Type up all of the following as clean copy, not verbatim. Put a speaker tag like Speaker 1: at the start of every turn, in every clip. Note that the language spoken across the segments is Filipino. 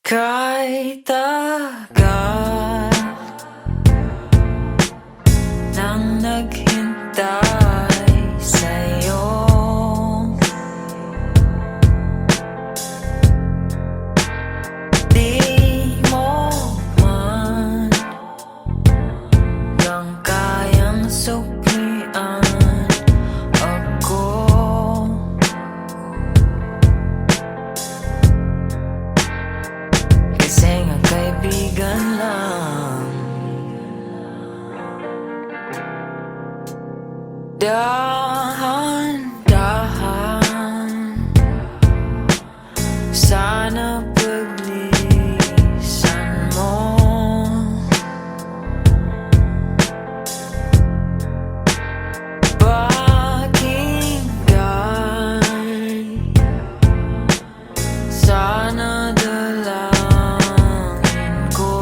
Speaker 1: Kahit tagal nang naghintay sa'yo, di mo man lang kayang suklian ako. Kasi nga kaibigan lang. Dahan-dahan, sana paglisan mo. Pakinggan, sana dalangin ko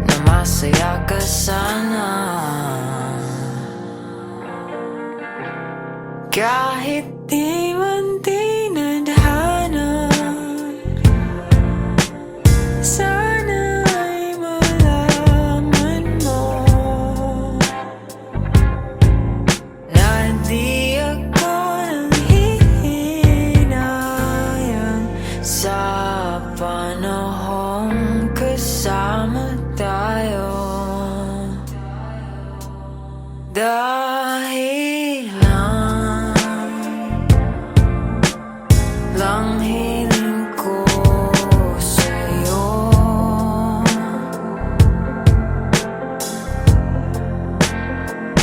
Speaker 1: na masaya ka sana. Kahit di man tinadhana, sana ay malaman mo na di ako nanghihinayang sa panahong kasama tayo. Dahil lang hiling ko sa'yo,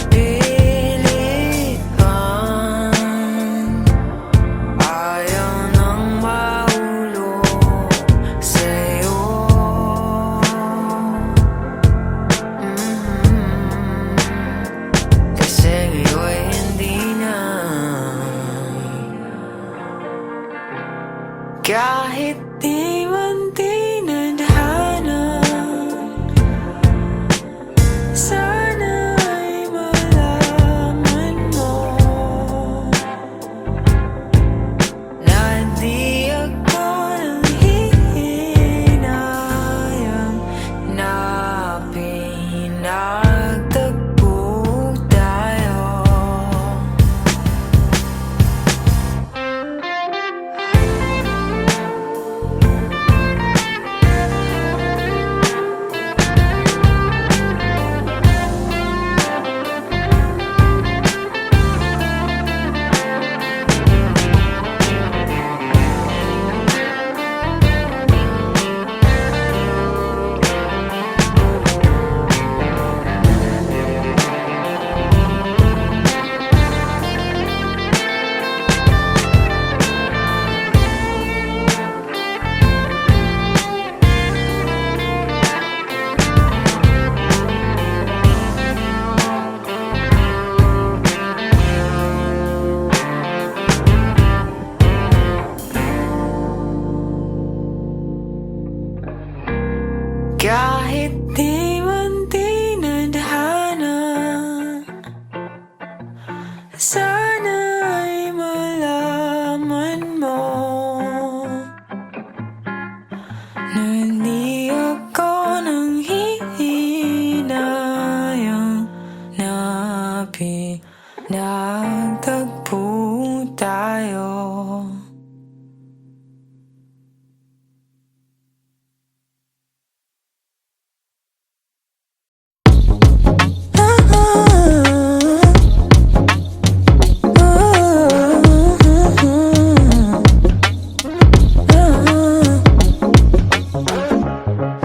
Speaker 1: pilit man ayaw nang mahulog sa'yo. Kasi ngayon'y hindi na. Kahit di man tinadhana, sana ay malaman mo na di ako nanghihinayang na pinagtagpo tayo. Kahit di man tinadhana, sana ay malaman mo na di ako nanghihinayang na pinagtagpo tayo.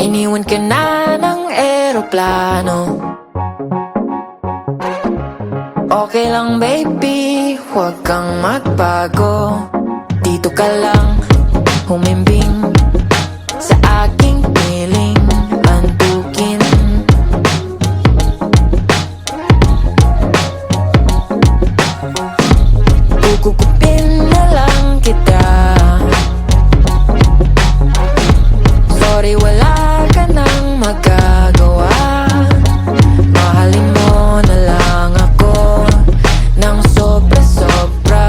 Speaker 1: Iniwan ka na ng eroplano. Okay lang baby, huwag kang magbago. Dito ka lang humimbing sa aking piling antukin. Kukupin na lang kita. Sorry, wala ka nang magagawa. Mahalin mo na lang ako ng sobra-sobra.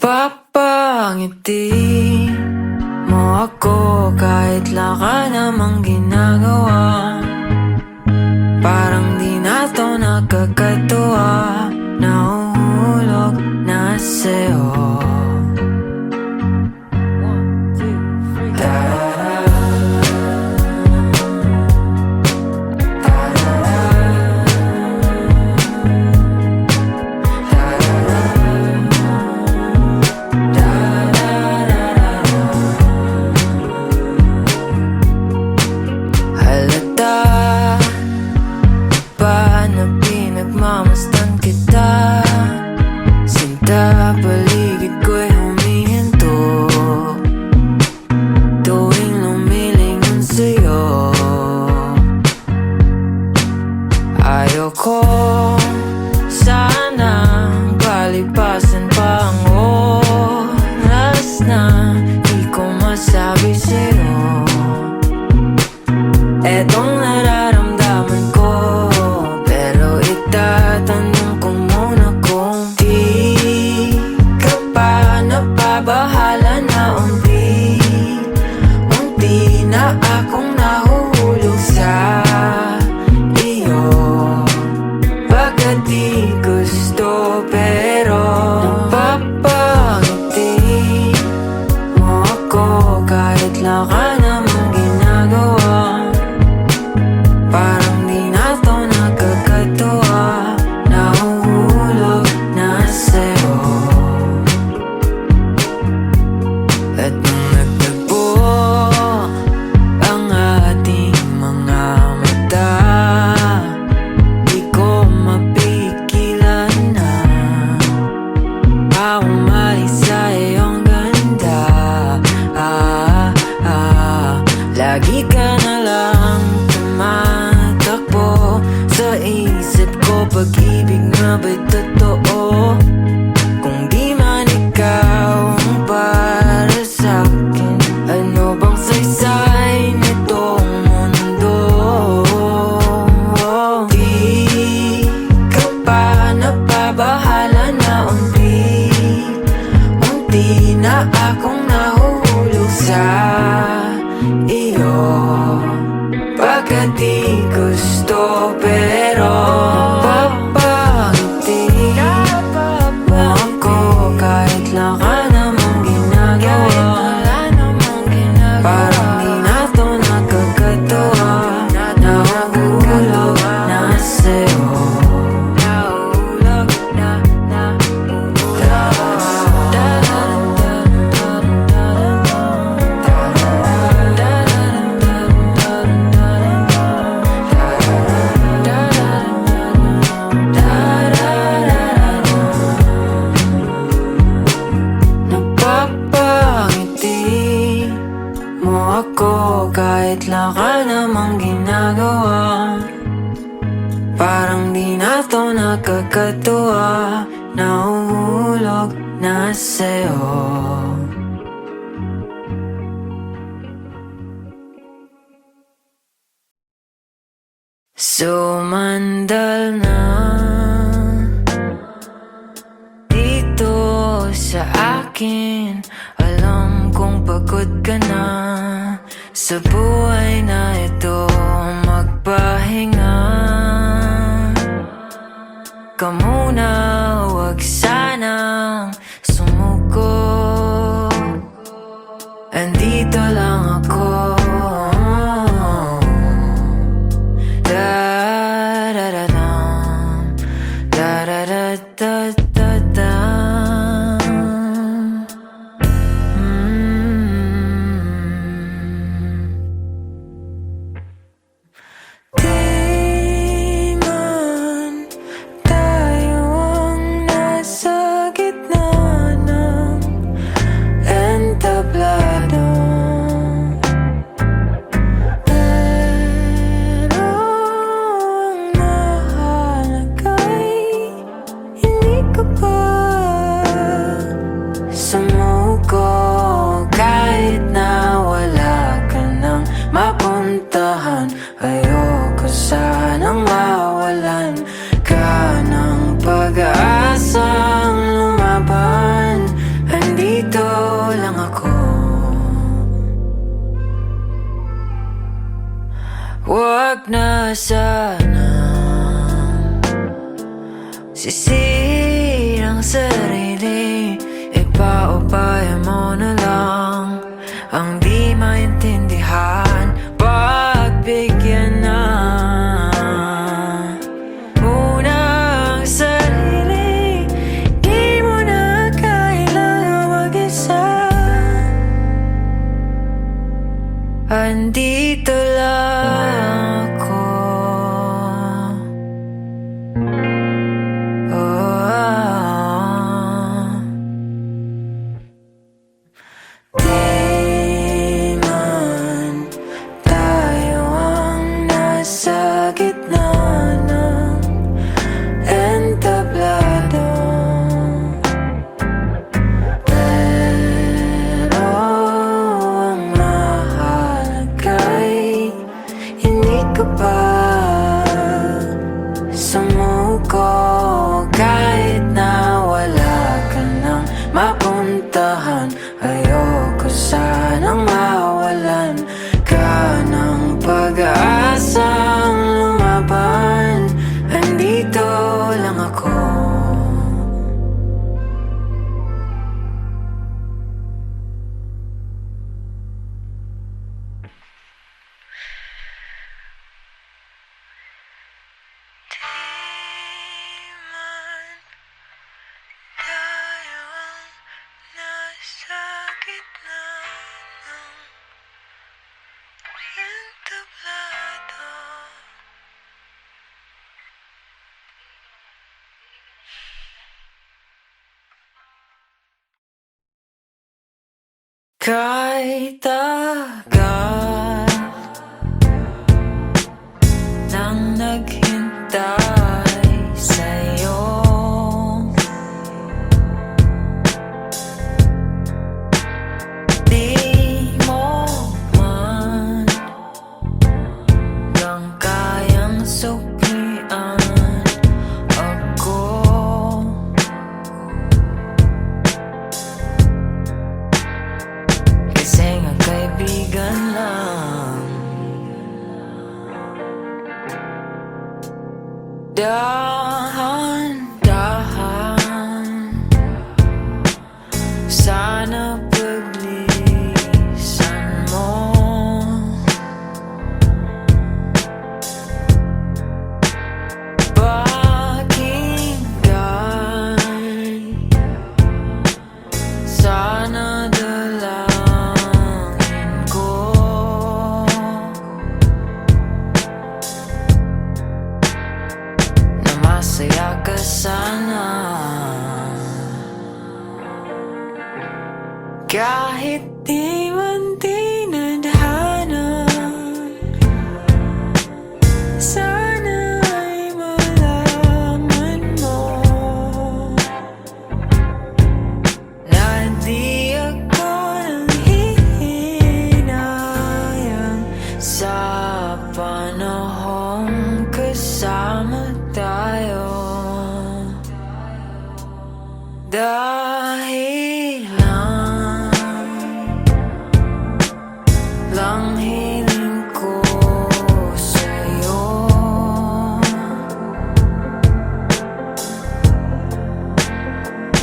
Speaker 1: Napapangiti mo ako kahit laka namang ginagawa. Parang di na to nakakatuwa, nahuhulog na sa'yo. Pinagmamastan kita, sinta paligid ko'y humihinto tuwing lumilingon sa'yo. Ayoko sanang palipasan pa ang oras na di ko masabi sa'yo etong nararamdaman ko. Tatanong ko muna kung di ka pa napabahala na unti na akong nahuhulog sa iyo. Bakit di gusto pero napapangiti mo ako kahit laka namang ginagawa. Parang di na to nakakatuwa, nahuhulog na sa'yo. At nung nagtagpo ang ating mga mata, di ko mapigilan na umalis sa iyong ganda. Lagi ka na lang tumatakbo sa isip ko, pag-ibig nga ba'y totoo? Kung di man ikaw ang para sa'kin, ano bang saysay nitong mundo? Di ka pa napabahala na unti na akong nahuhulog sa iyo. Bakit di gusto pero napapangiti mo ako kahit laka namang ginagawa. Parang di na to nakakatuwa, nahuhulog na sa'yo. Nahuhulog na napapangiti mo ako kahit laka namang ginagawa. Parang di na to nakakatuwa, nahuhulog na sa'yo. Sumandal na dito sa akin, alam kong pagod ka na sa buhay na ito, magpahinga ka muna, huwag sanang sumuko. Andito lang ako, da-da-da-dam, da-da-da-da-da-dam. Di sanang sisirang sarili. Ipaubaya mo na lang ang di maintindihan. Pagbigyan na muna ang sarili. Di mo na kailangan mag-isa. Andito lang ako. Di man tayo ang nasa gitna ng entablado, pero ang mahalaga'y hindi ka pa sumuko. Kahit na wala ka nang mapuntahan, ayoko sanang mawalan ka ng pag-aasang lumaban. Andito lang ako. Tayo ang nasa gitna ng entablado. Kahit tagal nang naghintay sa'yo, di mo man lang kayang suklian ako. Kasi nga kaibigan lang. Dahan-dahan, sana paglisan mo. Pakinggan, sana dalangin ko na masaya ka sana. Kahit di man tinadhana, sana ay malaman mo na di ako nanghihinayang sa panahong kasama tayo. Dahil lang hiling ko sa'yo.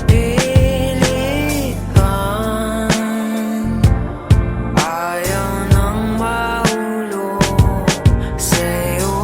Speaker 1: Pilit man, ayaw nang mahulog sa'yo.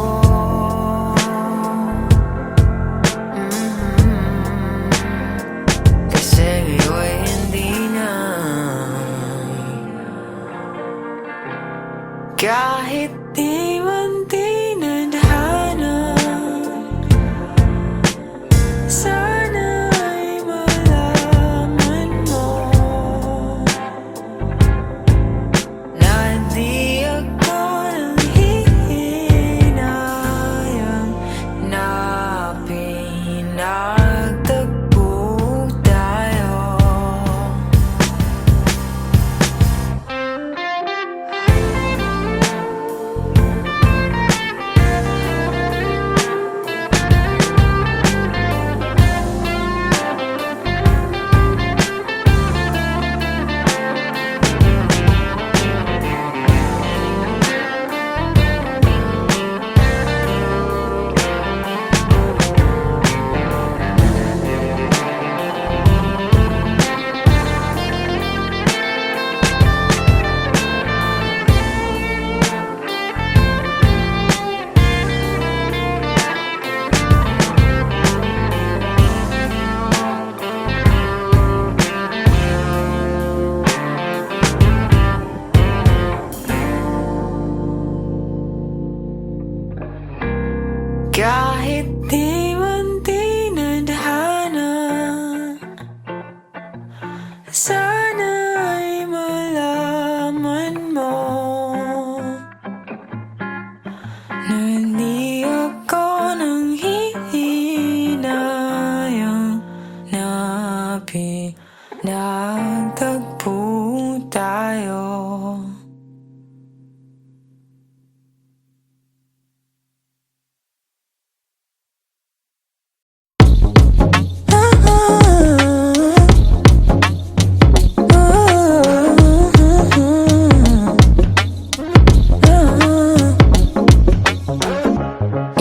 Speaker 1: Kahit di man tinadhana, sana ay malaman mo na di ako nang hihinayang nagtagpo tayo.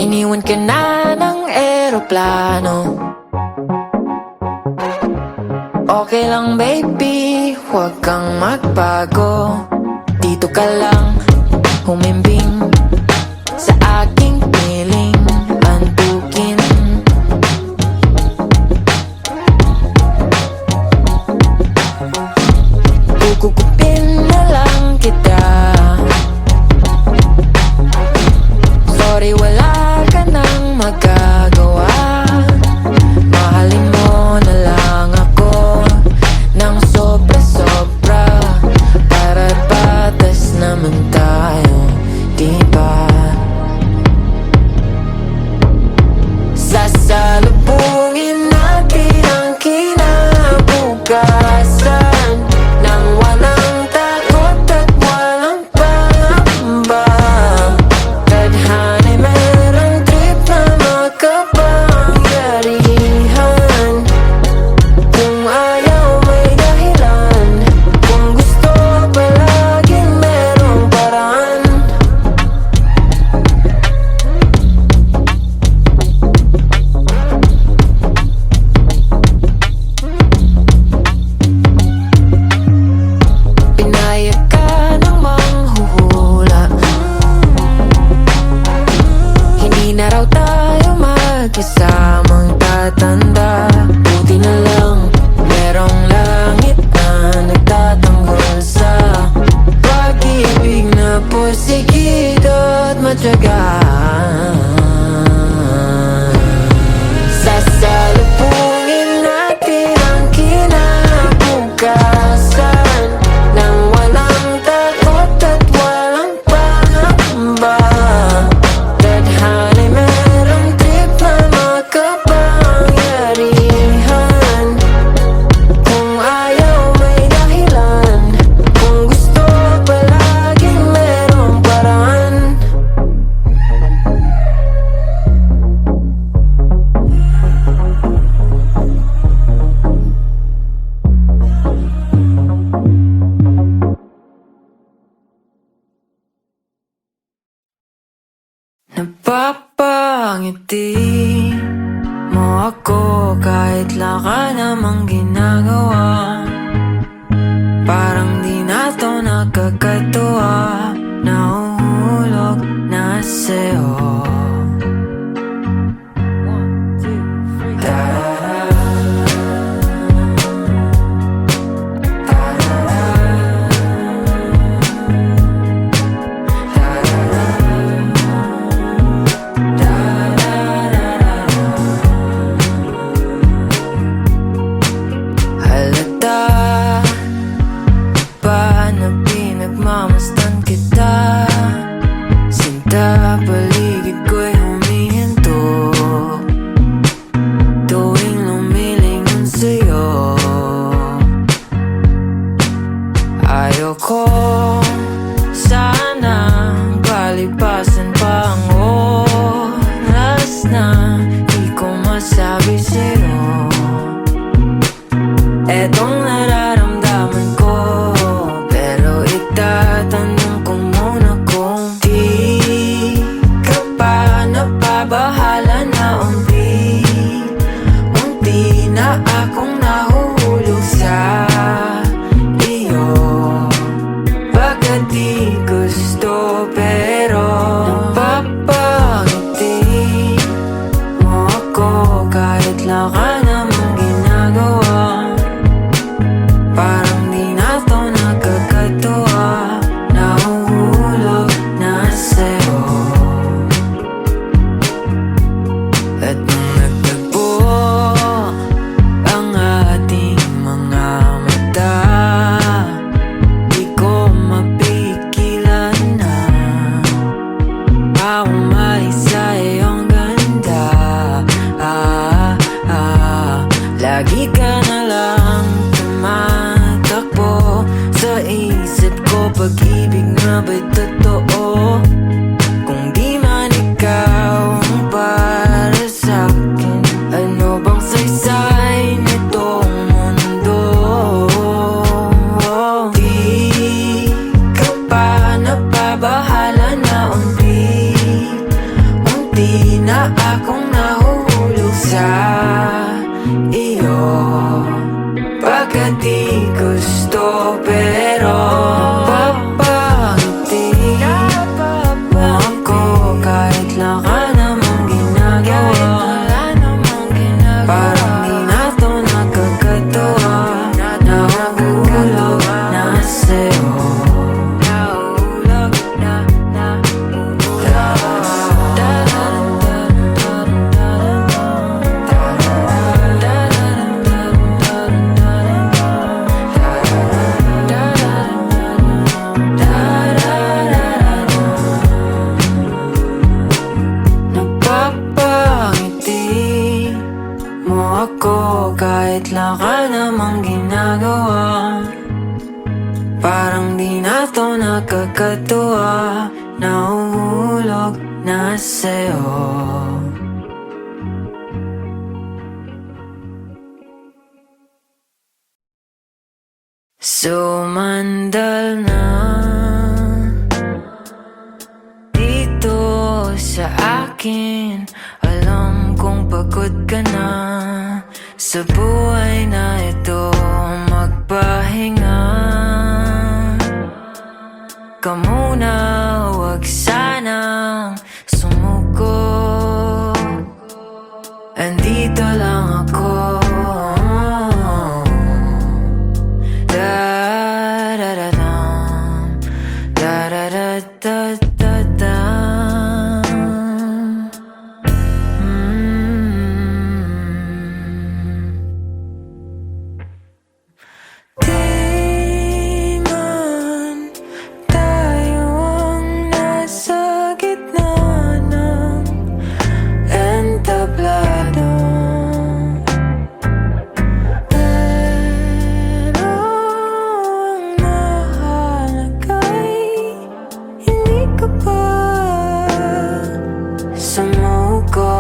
Speaker 1: Iniwan ka na ng eroplano. Okay lang baby, huwag kang magbago. Dito ka lang humimbing sa aking piling antukin. Kukupin na lang kita. Sorry, wala ka nang magagawa. Mahalin mo na lang ako ng sobra-sobra. Para't patas naman tayo, diba? Sasalubungin natin ang kinabukasan nang walang takot at walang pangamba. Tadhana'y merong trip na makapangyarihan. Kung ayaw may dahilan, kung gusto palaging merong paraan. Pinayag ka ng manghuhula, hindi na raw tayo magkasamang tatanda. Buti na lang merong langit na nagtatanggol sa pag-ibig na porsigido at matyaga. Sasalubungin natin ang kinabukasan nang walang takot at walang pangamba. Tadhana'y merong trip na makapangyarihan. Kung ayaw may dahilan, kung gusto palaging merong paraan. Napapangiti mo ako kahit wala ka namang ginagawa. Parang di na to nakakatuwa, nahuhulog na sa'yo. Halata ba na pinagmamastan di na akong nahuhulog sa iyo. Pagkat di gusto pero napapangiti mo ako kahit lang ka namang ginagawa. Parang di na to nakakatuwa, nahuhulog na sa'yo. Napapangiti mo ako kahit lang ka namang ginagawa. Parang di na to nakakatuwa, nahuhulog na sa'yo. Sumandal na dito sa akin. Alam kong pagod ka na sa buhay na ito, magpahinga ka muna, huwag sanang sumuko. Andito lang ako. Da-da-da-dam, da-da-da-da-da-dam. Di man tayo ang nasa gitna ng entablado, pero ang mahalaga'y hindi ka pa sumuko.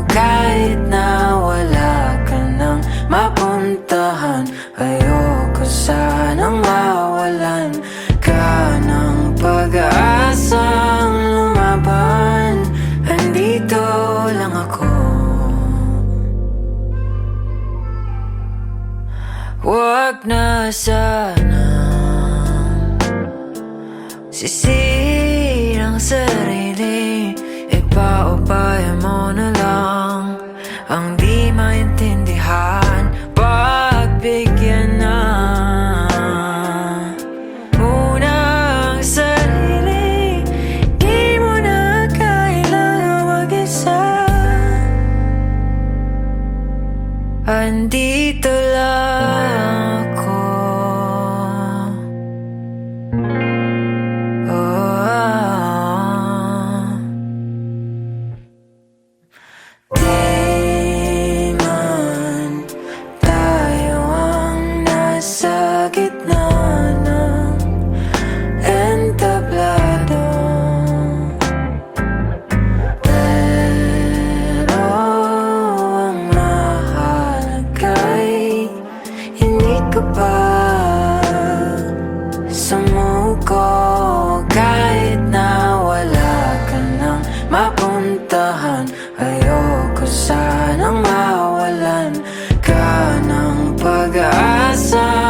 Speaker 1: Kahit na wala ka nang mapuntahan, ayoko sanang mawalan ka ng pag-aasang lumaban. Andito lang ako. Huwag na sana sisirang sarili, ipaubaya mo na lang ang di maintindihan. Pagbigyan na muna ang sarili, di mo na kailangan mag-isa. Andito lang ako. Di man tayo ang nasa gitna ng entablado, pero ang mahalaga'y hindi ka pa sumuko. Kahit na wala ka nang mapuntahan, ayoko sanang mawalan ka ng pag-asa.